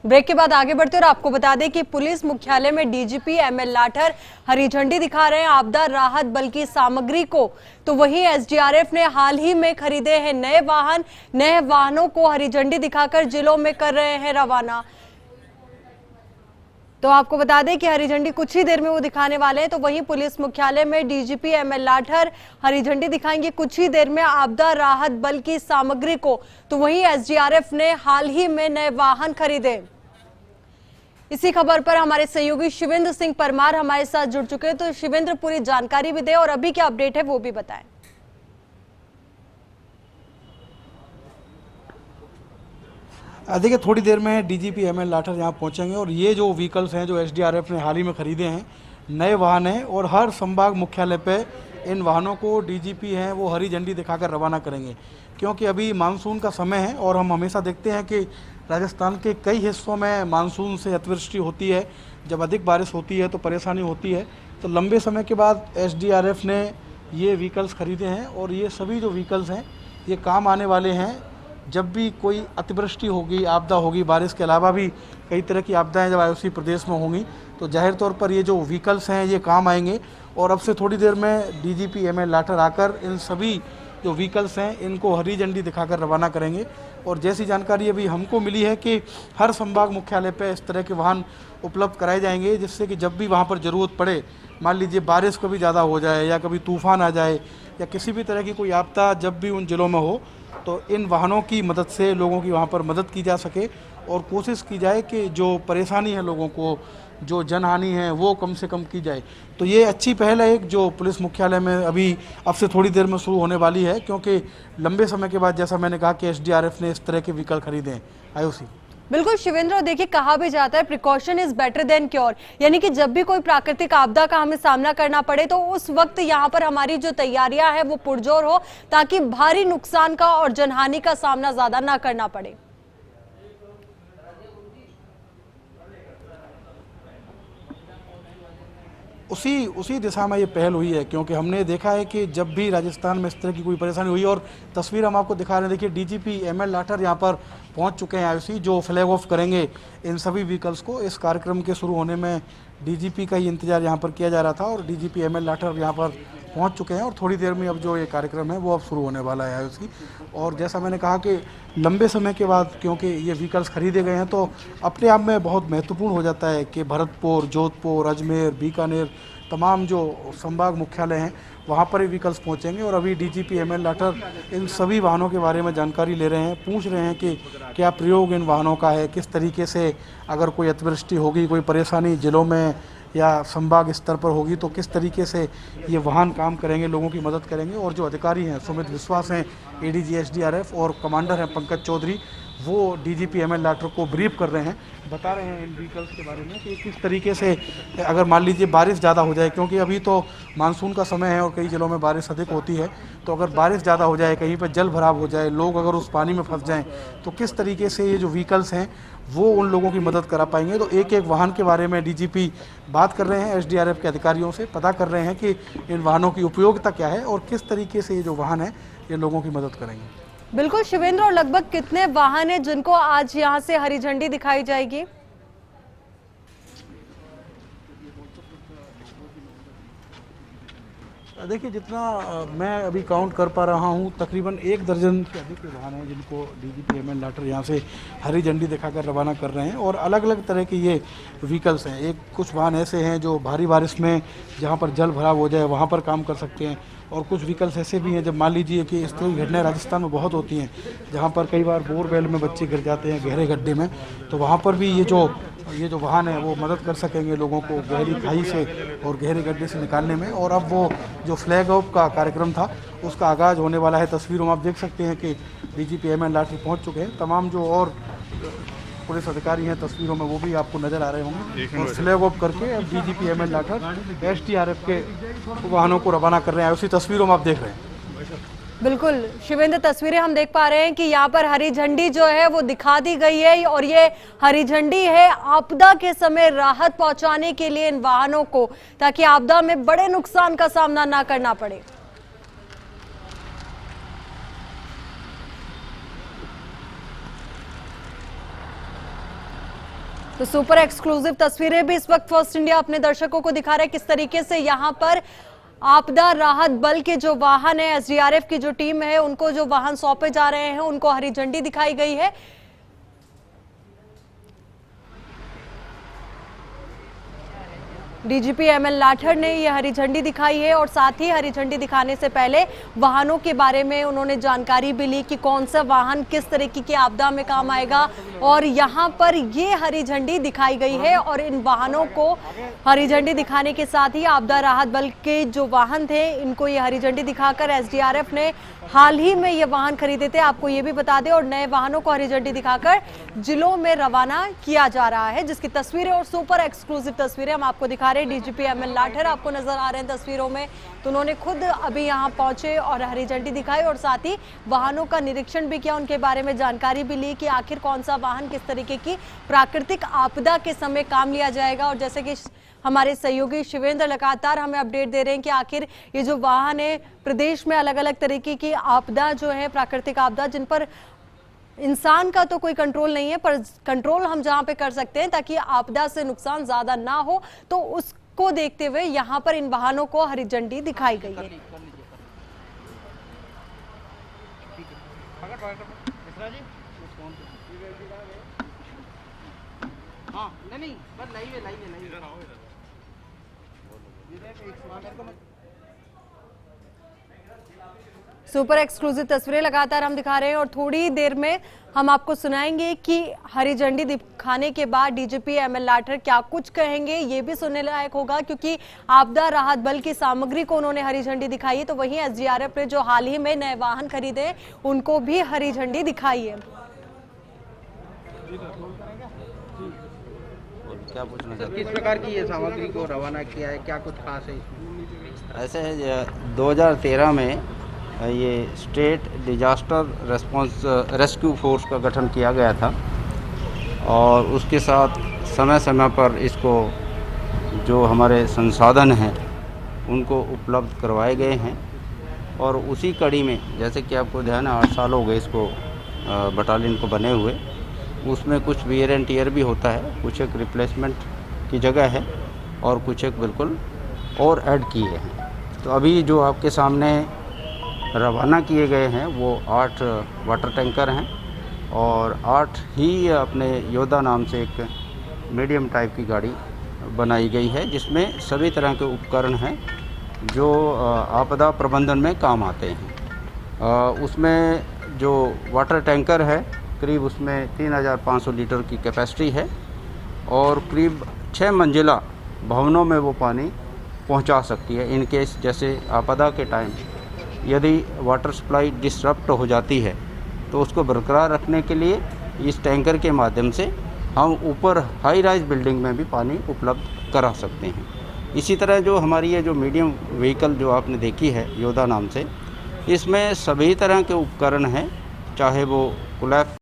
Break के बाद आगे बढ़ते और आपको बता दें कि पुलिस मुख्यालय में डीजीपी एमएल लाठर हरी झंडी दिखा रहे हैं आपदा राहत बल की सामग्री को। तो वहीं एसडीआरएफ ने हाल ही में खरीदे हैं नए वाहनों को हरी झंडी दिखाकर जिलों में कर रहे हैं रवाना। तो आपको बता दें कि हरी झंडी कुछ ही देर में वो दिखाने वाले हैं। तो वहीं पुलिस मुख्यालय में डीजीपी एमएल लाठर हरी झंडी दिखाएंगे कुछ ही देर में आपदा राहत बल की सामग्री को। तो वहीं एसडीआरएफ ने हाल ही में नए वाहन खरीदे। इसी खबर पर हमारे सहयोगी शिवेंद्र सिंह परमार हमारे साथ जुड़ चुके हैं। तो शिवेंद्र, पूरी जानकारी भी दे और अभी क्या अपडेट है वो भी बताएं। देखिए, थोड़ी देर में डीजीपी एमएल लाठर यहाँ पहुँचेंगे और ये जो व्हीकल्स हैं जो एसडीआरएफ ने हाल ही में खरीदे हैं, नए वाहन हैं और हर संभाग मुख्यालय पे इन वाहनों को डीजीपी हैं वो हरी झंडी दिखाकर रवाना करेंगे। क्योंकि अभी मानसून का समय है और हम हमेशा देखते हैं कि राजस्थान के कई हिस्सों में मानसून से अतिवृष्टि होती है। जब अधिक बारिश होती है तो परेशानी होती है। तो लंबे समय के बाद एसडीआरएफ ने ये व्हीकल्स खरीदे हैं और ये सभी जो व्हीकल्स हैं ये काम आने वाले हैं जब भी कोई अतिवृष्टि होगी, आपदा होगी। बारिश के अलावा भी कई तरह की आपदाएं जब आयोसी प्रदेश में होंगी तो जाहिर तौर पर ये जो व्हीकल्स हैं ये काम आएंगे। और अब से थोड़ी देर में डीजीपी एमएल लाठर आकर इन सभी जो व्हीकल्स हैं इनको हरी झंडी दिखाकर रवाना करेंगे। और जैसी जानकारी अभी हमको मिली है कि हर संभाग मुख्यालय पे इस तरह के वाहन उपलब्ध कराए जाएंगे, जिससे कि जब भी वहाँ पर ज़रूरत पड़े, मान लीजिए बारिश कभी ज़्यादा हो जाए या कभी तूफान आ जाए या किसी भी तरह की कोई आपदा जब भी उन जिलों में हो, तो इन वाहनों की मदद से लोगों की वहाँ पर मदद की जा सके और कोशिश की जाए कि जो परेशानी है लोगों को, जो जनहानि है वो कम से कम की जाए। तो ये अच्छी पहल है एक जो पुलिस मुख्यालय में अभी अब से थोड़ी देर में शुरू होने वाली है, क्योंकि लंबे समय के बाद जैसा मैंने कहा कि एसडीआरएफ ने इस तरह के व्हीकल खरीदे हैं। आयुषी बिल्कुल शिवेंद्र, देखिए कहा भी जाता है precaution is better than cure, यानी कि जब भी कोई प्राकृतिक आपदा का हमें सामना करना पड़े तो उस वक्त यहाँ पर हमारी जो तैयारियां हैं वो पुरजोर हो, ताकि भारी नुकसान का और जनहानि का सामना ज्यादा ना करना पड़े। उसी दिशा में ये पहल हुई है, क्योंकि हमने देखा है कि जब भी राजस्थान में इस तरह की कोई परेशानी हुई, और तस्वीर हम आपको दिखा रहे हैं, देखिए डीजीपी एमएल लाठर यहाँ पर पहुँच चुके हैं आयुषी, जो फ्लैग ऑफ करेंगे इन सभी व्हीकल्स को। इस कार्यक्रम के शुरू होने में डीजीपी का ही इंतजार यहाँ पर किया जा रहा था और डीजीपी एमएल लाठर यहाँ पर पहुँच चुके हैं और थोड़ी देर में अब जो ये कार्यक्रम है वो अब शुरू होने वाला है आयुषी। और जैसा मैंने कहा कि लंबे समय के बाद क्योंकि ये व्हीकल्स खरीदे गए हैं तो अपने आप में बहुत महत्वपूर्ण हो जाता है कि भरतपुर, जोधपुर, अजमेर, बीकानेर, तमाम जो संभाग मुख्यालय हैं वहाँ पर ही व्हीकल्स पहुँचेंगे। और अभी डीजीपी एमएल लाठर इन सभी वाहनों के बारे में जानकारी ले रहे हैं, पूछ रहे हैं कि क्या प्रयोग इन वाहनों का है, किस तरीके से अगर कोई अतिवृष्टि होगी, कोई परेशानी जिलों में या संभाग स्तर पर होगी तो किस तरीके से ये वाहन काम करेंगे, लोगों की मदद करेंगे। और जो अधिकारी हैं सुमित विश्वास हैं एडीजी एसडीआरएफ और कमांडर हैं पंकज चौधरी, वो डीजीपी एमएल लाठर को ब्रीफ कर रहे हैं, बता रहे हैं इन व्हीकल्स के बारे में कि किस तरीके से अगर मान लीजिए बारिश ज़्यादा हो जाए, क्योंकि अभी तो मानसून का समय है और कई जिलों में बारिश अधिक होती है, तो अगर बारिश ज़्यादा हो जाए, कहीं पर जल भराव हो जाए, लोग अगर उस पानी में फंस जाएं, तो किस तरीके से ये जो व्हीकल्स हैं वो उन लोगों की मदद करा पाएंगे। तो एक एक वाहन के बारे में डीजीपी बात कर रहे हैं, एसडीआरएफ के अधिकारियों से पता कर रहे हैं कि इन वाहनों की उपयोगिता क्या है और किस तरीके से ये जो वाहन है ये लोगों की मदद करेंगे। बिल्कुल शिवेंद्र, और लगभग कितने वाहन हैं जिनको आज यहाँ से हरी झंडी दिखाई जाएगी? देखिए, जितना मैं अभी काउंट कर पा रहा हूँ तकरीबन 1 दर्जन से अधिक वाहन हैं जिनको डीजीपी एमएल लाठर यहाँ से हरी झंडी दिखाकर रवाना कर रहे हैं। और अलग अलग तरह के ये व्हीकल्स हैं। एक कुछ वाहन ऐसे हैं जो भारी बारिश में जहाँ पर जल भराव हो जाए वहाँ पर काम कर सकते हैं, और कुछ व्हीकल्स ऐसे भी हैं जब मान लीजिए कि इस तरह की घटनाएं राजस्थान में बहुत होती हैं जहाँ पर कई बार बोरवेल में बच्चे गिर जाते हैं गहरे गड्ढे में, तो वहाँ पर भी ये जो वाहन है वो मदद कर सकेंगे लोगों को गहरी खाई से और गहरे गड्ढे से निकालने में। और अब वो जो फ्लैग ऑफ का कार्यक्रम था उसका आगाज़ होने वाला है। तस्वीरों में आप देख सकते हैं कि डीजीपी एमएल लाठर पहुँच चुके हैं। तमाम जो और पुलिस अधिकारी हैं तस्वीरों में वो भी आपको नजर आ रहे होंगे, और फ्लैग ऑफ करके अब डीजीपी एमएल लाठर एसडीआरएफ के वाहनों को रवाना कर रहे हैं। उसी तस्वीरों में आप देख रहे हैं। बिल्कुल शिवेंद्र, तस्वीरें हम देख पा रहे हैं कि यहाँ पर हरी झंडी जो है वो दिखा दी गई है, और ये हरी झंडी है आपदा के समय राहत पहुंचाने के लिए इन वाहनों को, ताकि आपदा में बड़े नुकसान का सामना ना करना पड़े। तो सुपर एक्सक्लूसिव तस्वीरें भी इस वक्त फर्स्ट इंडिया अपने दर्शकों को दिखा रहा है किस तरीके से यहां पर आपदा राहत बल के जो वाहन है, एसडीआरएफ की जो टीम है, उनको जो वाहन सौंपे जा रहे हैं उनको हरी झंडी दिखाई गई है। डीजीपी एमएल लाठर ने यह हरी झंडी दिखाई है और साथ ही हरी झंडी दिखाने से पहले वाहनों के बारे में उन्होंने जानकारी भी ली कि कौन सा वाहन किस तरीके की आपदा में काम आएगा और यहां पर ये हरी झंडी दिखाई गई है। और इन वाहनों को हरी झंडी दिखाने के साथ ही आपदा राहत बल के जो वाहन थे इनको ये हरी झंडी दिखाकर एसडीआरएफ ने हाल ही में ये वाहन खरीदे थे, आपको ये भी बता दें, और नए वाहनों को हरी झंडी दिखाकर जिलों में रवाना किया जा रहा है, जिसकी तस्वीरें और सुपर एक्सक्लूसिव तस्वीरें हम आपको दिखा रहे हैं। डीजीपी एमएल लाठर आपको नजर आ रहे हैं तस्वीरों में, तो उन्होंने खुद अभी यहाँ पहुंचे और हरी झंडी दिखाई और साथ ही वाहनों का निरीक्षण भी किया, उनके बारे में जानकारी भी ली कि आखिर कौन सा वाहन किस तरीके की प्राकृतिक आपदा के समय काम लिया जाएगा। और जैसे कि हमारे सहयोगी शिवेंद्र लगातार हमें अपडेट दे रहे हैं कि आखिर ये जो वाहन है प्रदेश में अलग अलग तरीके की आपदा जो है, प्राकृतिक आपदा, जिन पर इंसान का तो कोई कंट्रोल नहीं है, पर कंट्रोल हम जहां पे कर सकते हैं ताकि आपदा से नुकसान ज्यादा ना हो, तो उसको देखते हुए यहां पर इन वाहनों को हरी झंडी दिखाई गई है। सुपर एक्सक्लूसिव तस्वीरें लगातार हम दिखा रहे हैं और थोड़ी देर में हम आपको सुनाएंगे कि हरी झंडी दिखाने के बाद डीजीपी एमएल लाठर क्या कुछ कहेंगे, ये भी सुनने लायक होगा, क्योंकि आपदा राहत बल की सामग्री को उन्होंने हरी झंडी दिखाई है। तो वहीं एसडीआरएफ ने जो हाल ही में नए वाहन खरीदे उनको भी हरी झंडी दिखाई है। क्या पूछना चाहते किस प्रकार की ये सामग्री को रवाना किया है, क्या कुछ खास है इसमें? ऐसे है 2013 में ये state disaster response rescue force का गठन किया गया था और उसके साथ समय समय पर इसको जो हमारे संसाधन हैं उनको उपलब्ध करवाए गए हैं। और उसी कड़ी में जैसे कि आपको ध्यान है 8 साल हो गए इसको बटालियन को बने हुए, उसमें कुछ वियर एंड टियर भी होता है, कुछ एक रिप्लेसमेंट की जगह है और कुछ एक बिल्कुल और ऐड किए हैं। तो अभी जो आपके सामने रवाना किए गए हैं वो 8 वाटर टैंकर हैं और 8 ही अपने योद्धा नाम से एक मीडियम टाइप की गाड़ी बनाई गई है, जिसमें सभी तरह के उपकरण हैं जो आपदा प्रबंधन में काम आते हैं। उसमें जो वाटर टैंकर है करीब उसमें 3500 लीटर की कैपेसिटी है और करीब 6 मंजिला भवनों में वो पानी पहुंचा सकती है। इन केस जैसे आपदा के टाइम यदि वाटर सप्लाई डिसरप्ट हो जाती है तो उसको बरकरार रखने के लिए इस टैंकर के माध्यम से हम ऊपर हाई राइज बिल्डिंग में भी पानी उपलब्ध करा सकते हैं। इसी तरह जो हमारी ये जो मीडियम व्हीकल जो आपने देखी है योद्धा नाम से, इसमें सभी तरह के उपकरण हैं, चाहे वो कोलैप्स